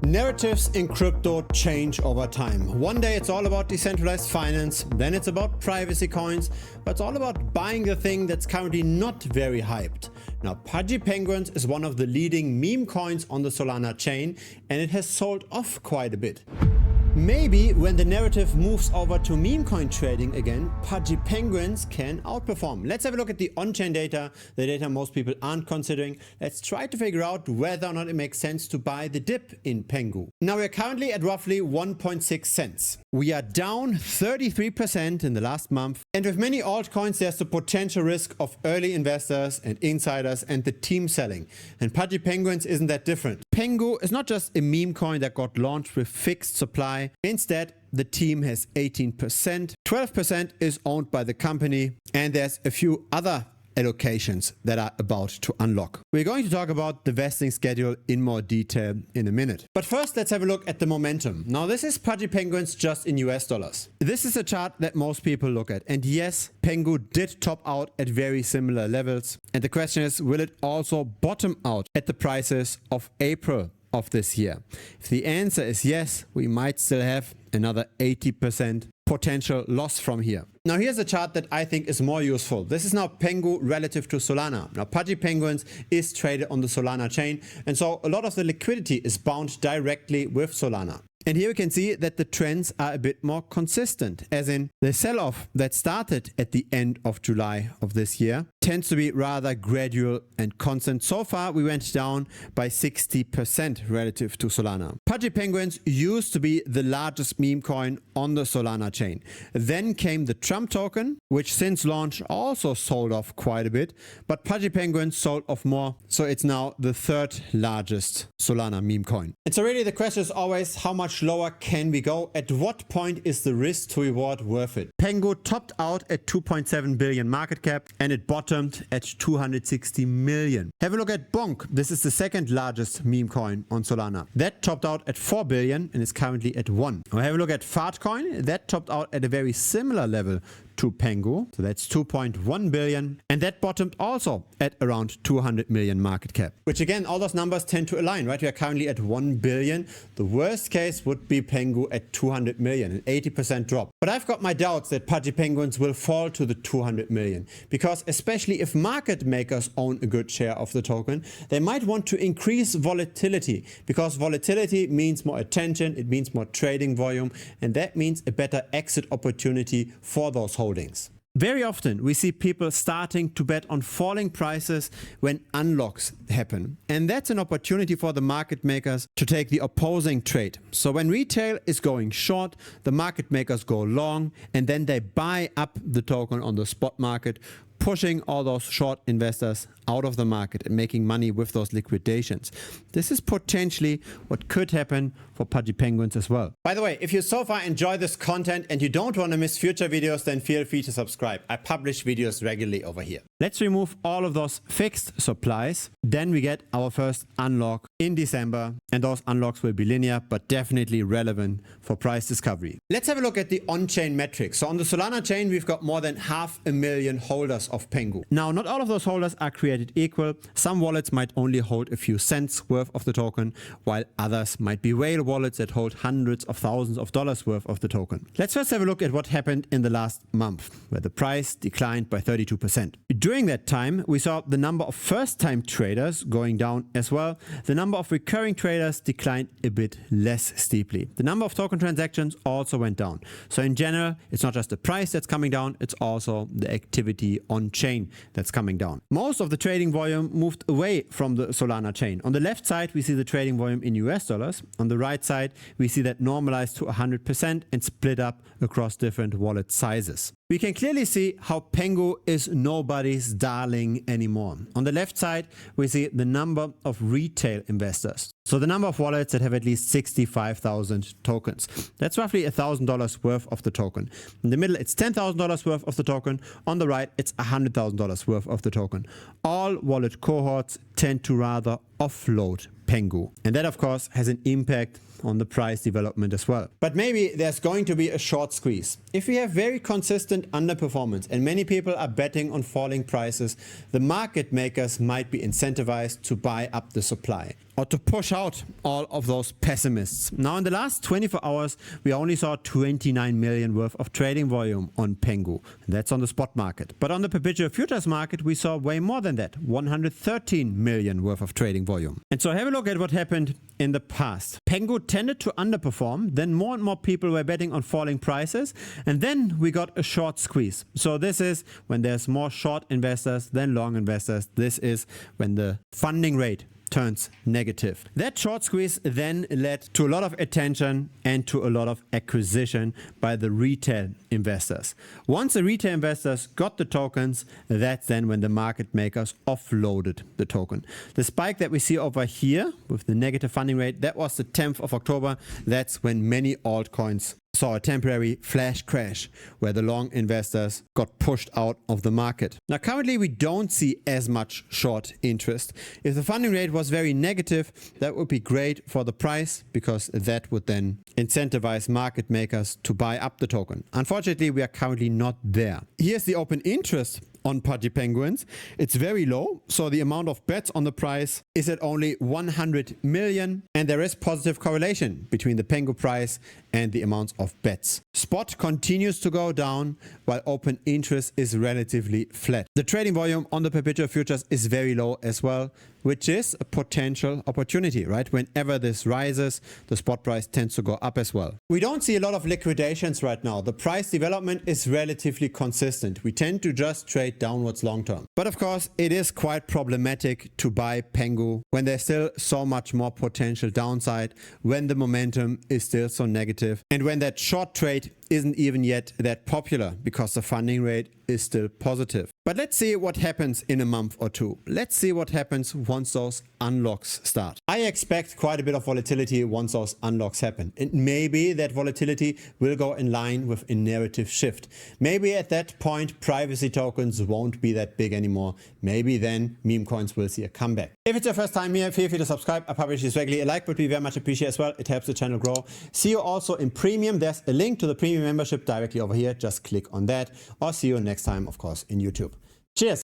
Narratives in crypto change over time. One day it's all about decentralized finance, then it's about privacy coins, but it's all about buying the thing that's currently not very hyped. Now, Pudgy Penguins is one of the leading meme coins on the Solana chain, and it has sold off quite a bit. Maybe when the narrative moves over to meme coin trading again, Pudgy Penguins can outperform. Let's have a look at the on-chain data, the data most people aren't considering. Let's try to figure out whether or not it makes sense to buy the dip in Pengu. Now we're currently at roughly 1.6 cents. We are down 33% in the last month. And with many altcoins, there's the potential risk of early investors and insiders and the team selling. And Pudgy Penguins isn't that different. Pengu is not just a meme coin that got launched with fixed supply. Instead, the team has 18%, 12% is owned by the company, and there's a few other allocations that are about to unlock. We're going to talk about the vesting schedule in more detail in a minute. But first, let's have a look at the momentum. Now, this is Pudgy Penguins just in US dollars. This is a chart that most people look at. And yes, Pengu did top out at very similar levels. And the question is, will it also bottom out at the prices of April of this year? If the answer is yes, we might still have another 80% potential loss from here. Now here's a chart that I think is more useful. This is now Pengu relative to Solana. Now Pudgy Penguins is traded on the Solana chain, and so a lot of the liquidity is bound directly with Solana. And here we can see that the trends are a bit more consistent, as in the sell-off that started at the end of July of this year tends to be rather gradual and constant. So far, we went down by 60% relative to Solana. Pudgy Penguins used to be the largest meme coin on the Solana chain. Then came the Trump token, which since launch also sold off quite a bit, but Pudgy Penguins sold off more, so it's now the third largest Solana meme coin. And so really the question is always, how much lower can we go? At what point is the risk to reward worth it? Pengu topped out at 2.7 billion market cap and it bottomed at 260 million. Have a look at Bonk. This is the second largest meme coin on Solana. That topped out at 4 billion and is currently at 1. Now have a look at Fartcoin. That topped out at a very similar level to Pengu. So that's 2.1 billion. And that bottomed also at around 200 million market cap. Which again, all those numbers tend to align, right? We are currently at 1 billion. The worst case would be Pengu at 200 million, an 80% drop. But I've got my doubts that Pudgy Penguins will fall to the 200 million. Because especially if market makers own a good share of the token, they might want to increase volatility. Because volatility means more attention, it means more trading volume, and that means a better exit opportunity for those holdings. Very often we see people starting to bet on falling prices when unlocks happen. And that's an opportunity for the market makers to take the opposing trade. So when retail is going short, the market makers go long and then they buy up the token on the spot market, pushing all those short investors out of the market and making money with those liquidations. This is potentially what could happen for Pudgy Penguins as well. By the way, if you so far enjoy this content and you don't want to miss future videos, then feel free to subscribe. I publish videos regularly over here. Let's remove all of those fixed supplies. Then we get our first unlock in December, and those unlocks will be linear, but definitely relevant for price discovery. Let's have a look at the on-chain metrics. So on the Solana chain, we've got more than 500,000 holders of Pengu. Now, not all of those holders are created equal. Some wallets might only hold a few cents worth of the token, while others might be whale wallets that hold hundreds of thousands of dollars worth of the token. Let's first have a look at what happened in the last month, where the price declined by 32%. During that time, we saw the number of first-time traders going down as well. The number of recurring traders declined a bit less steeply. The number of token transactions also went down. So in general, it's not just the price that's coming down, it's also the activity on chain that's coming down. Most of the trading volume moved away from the Solana chain. On the left side, we see the trading volume in US dollars. On the right side, we see that normalized to 100% and split up across different wallet sizes. We can clearly see how Pengu is nobody's darling anymore. On the left side, we see the number of retail investors. So the number of wallets that have at least 65,000 tokens. That's roughly $1,000 worth of the token. In the middle, it's $10,000 worth of the token. On the right, it's $100,000 worth of the token. All wallet cohorts tend to rather offload Pengu. And that, of course, has an impact on the price development as well. But maybe there's going to be a short squeeze. If we have very consistent underperformance and many people are betting on falling prices, the market makers might be incentivized to buy up the supply. or to push out all of those pessimists. Now in the last 24 hours, we only saw 29 million worth of trading volume on Pengu. That's on the spot market. But on the perpetual futures market, we saw way more than that, 113 million worth of trading volume. And so have a look at what happened in the past. Pengu tended to underperform, then more and more people were betting on falling prices, and then we got a short squeeze. So this is when there's more short investors than long investors. This is when the funding rate turns negative. That short squeeze then led to a lot of attention and to a lot of acquisition by the retail investors. Once the retail investors got the tokens, that's then when the market makers offloaded the token. The spike that we see over here with the negative funding rate, that was the 10th of October. That's when many altcoins saw a temporary flash crash where the long investors got pushed out of the market. Now currently we don't see as much short interest. If the funding rate was very negative, that would be great for the price because that would then incentivize market makers to buy up the token. Unfortunately, we are currently not there. Here's the open interest on Pudgy Penguins. It's very low, so the amount of bets on the price is at only 100 million, and there is positive correlation between the Pengu price and the amounts of bets. Spot continues to go down while open interest is relatively flat. The trading volume on the perpetual futures is very low as well, which is a potential opportunity, right? Whenever this rises, the spot price tends to go up as well. We don't see a lot of liquidations right now. The price development is relatively consistent. We tend to just trade downwards long term. But of course, it is quite problematic to buy Pengu when there's still so much more potential downside, when the momentum is still so negative, and when that short trade isn't even yet that popular because the funding rate is still positive. But let's see what happens in a month or two. Let's see what happens once those unlocks start. I expect quite a bit of volatility once those unlocks happen. And maybe that volatility will go in line with a narrative shift. Maybe at that point, privacy tokens won't be that big anymore. Maybe then meme coins will see a comeback. If it's your first time here, feel free to subscribe. I publish this regularly. A like would be very much appreciated as well. It helps the channel grow. See you also in premium. There's a link to the premium membership directly over here. Just click on that, or see you next time, of course, in YouTube. Cheers.